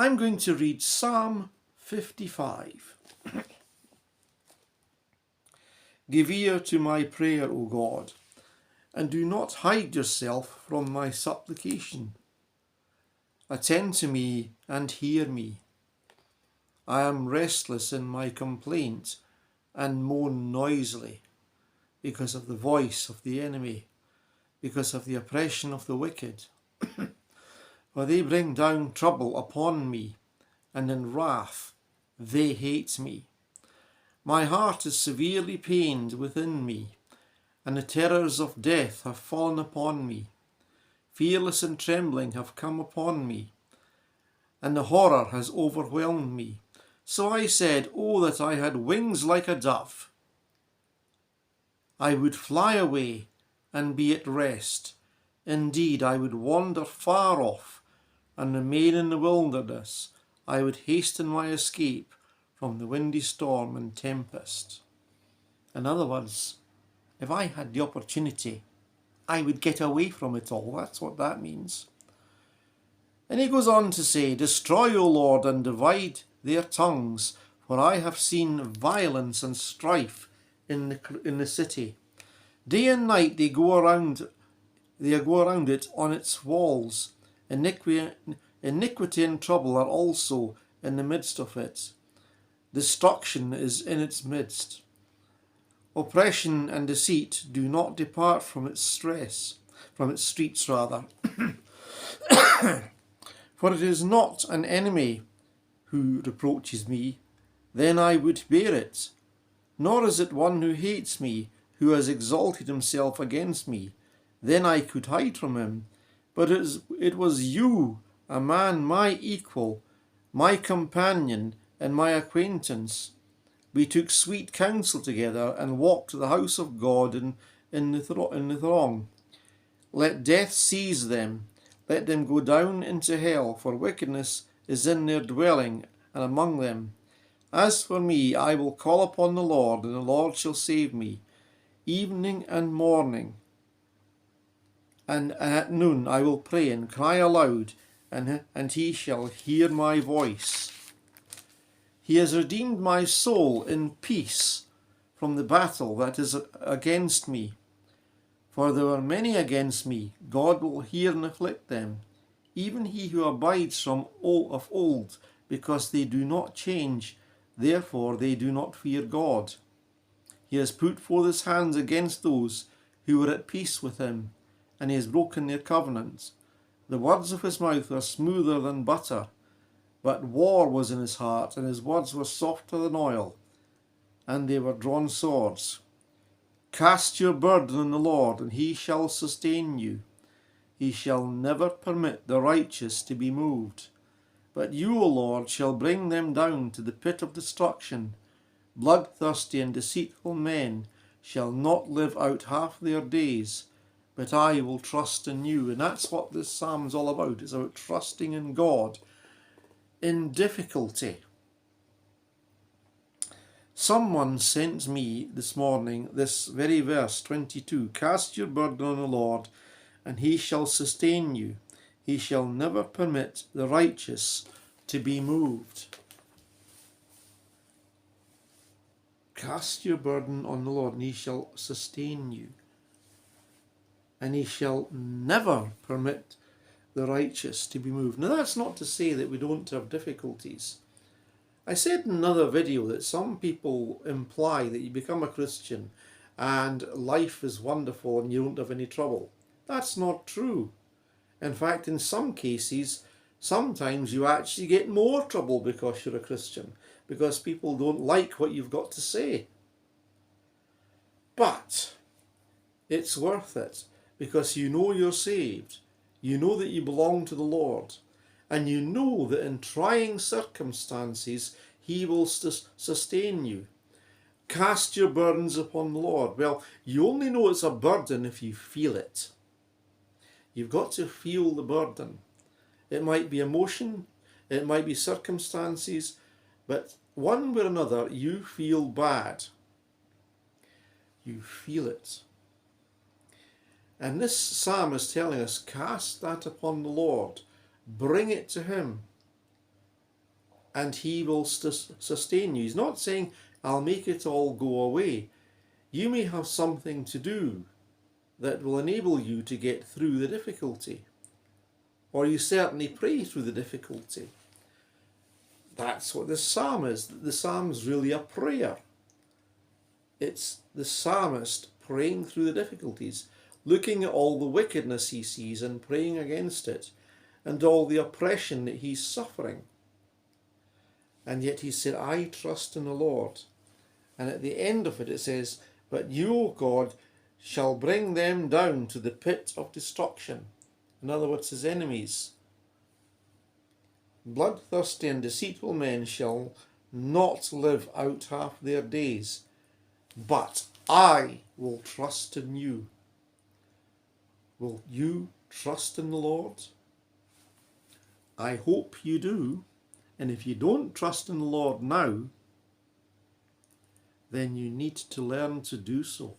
I'm going to read Psalm 55. Give ear to my prayer, O God, and do not hide yourself from my supplication. Attend to me and hear me. I am restless in my complaint and moan noisily because of the voice of the enemy, because of the oppression of the wicked. For they bring down trouble upon me, and in wrath they hate me. My heart is severely pained within me, and the terrors of death have fallen upon me. Fearless and trembling have come upon me, and the horror has overwhelmed me. So I said, Oh, that I had wings like a dove! I would fly away and be at rest. Indeed, I would wander far off and remain in the wilderness. I would hasten my escape from the windy storm and tempest. In other words, if I had the opportunity, I would get away from it all. That's what that means. And he goes on to say, Destroy, O Lord, and divide their tongues, for I have seen violence and strife in the city. Day and night they go around it on its walls. Iniquity and trouble are also in the midst of it. Destruction is in its midst. Oppression and deceit do not depart from its streets. For it is not an enemy who reproaches me, then I would bear it. Nor is it one who hates me, who has exalted himself against me, then I could hide from him. But it was you, a man my equal, my companion, and my acquaintance. We took sweet counsel together and walked to the house of God in the throng. Let death seize them. Let them go down into hell, for wickedness is in their dwelling and among them. As for me, I will call upon the Lord, and the Lord shall save me. Evening and morning, and at noon I will pray and cry aloud, and he shall hear my voice. He has redeemed my soul in peace from the battle that is against me. For there were many against me. God will hear and afflict them, even he who abides from of old, because they do not change, therefore they do not fear God. He has put forth his hands against those who were at peace with him, and he has broken their covenants. The words of his mouth are smoother than butter, but war was in his heart, and his words were softer than oil, and they were drawn swords. Cast your burden on the Lord, and he shall sustain you. He shall never permit the righteous to be moved. But you, O Lord, shall bring them down to the pit of destruction. Bloodthirsty and deceitful men shall not live out half their days, but I will trust in you. And that's what this psalm is all about. It's about trusting in God in difficulty. Someone sent me this morning this very verse 22. Cast your burden on the Lord, and he shall sustain you. He shall never permit the righteous to be moved. Cast your burden on the Lord, and he shall sustain you. And he shall never permit the righteous to be moved. Now that's not to say that we don't have difficulties. I said in another video that some people imply that you become a Christian and life is wonderful and you don't have any trouble. That's not true. In fact, in some cases, sometimes you actually get more trouble because you're a Christian, because people don't like what you've got to say. But it's worth it, because you know you're saved, you know that you belong to the Lord, and you know that in trying circumstances he will sustain you. Cast your burdens upon the Lord. Well, you only know it's a burden if you feel it. You've got to feel the burden. It might be emotion, it might be circumstances, but one way or another you feel bad. You feel it. And this psalm is telling us, cast that upon the Lord. Bring it to him. and he will sustain you. He's not saying, I'll make it all go away. You may have something to do that will enable you to get through the difficulty, or you certainly pray through the difficulty. That's what the psalm is. The psalm's really a prayer. It's the psalmist praying through the difficulties, looking at all the wickedness he sees and praying against it, and all the oppression that he's suffering. And yet he said, I trust in the Lord. And at the end of it, it says, but you, O God, shall bring them down to the pit of destruction. In other words, his enemies. Bloodthirsty and deceitful men shall not live out half their days, but I will trust in you. Will you trust in the Lord? I hope you do. And if you don't trust in the Lord now, then you need to learn to do so.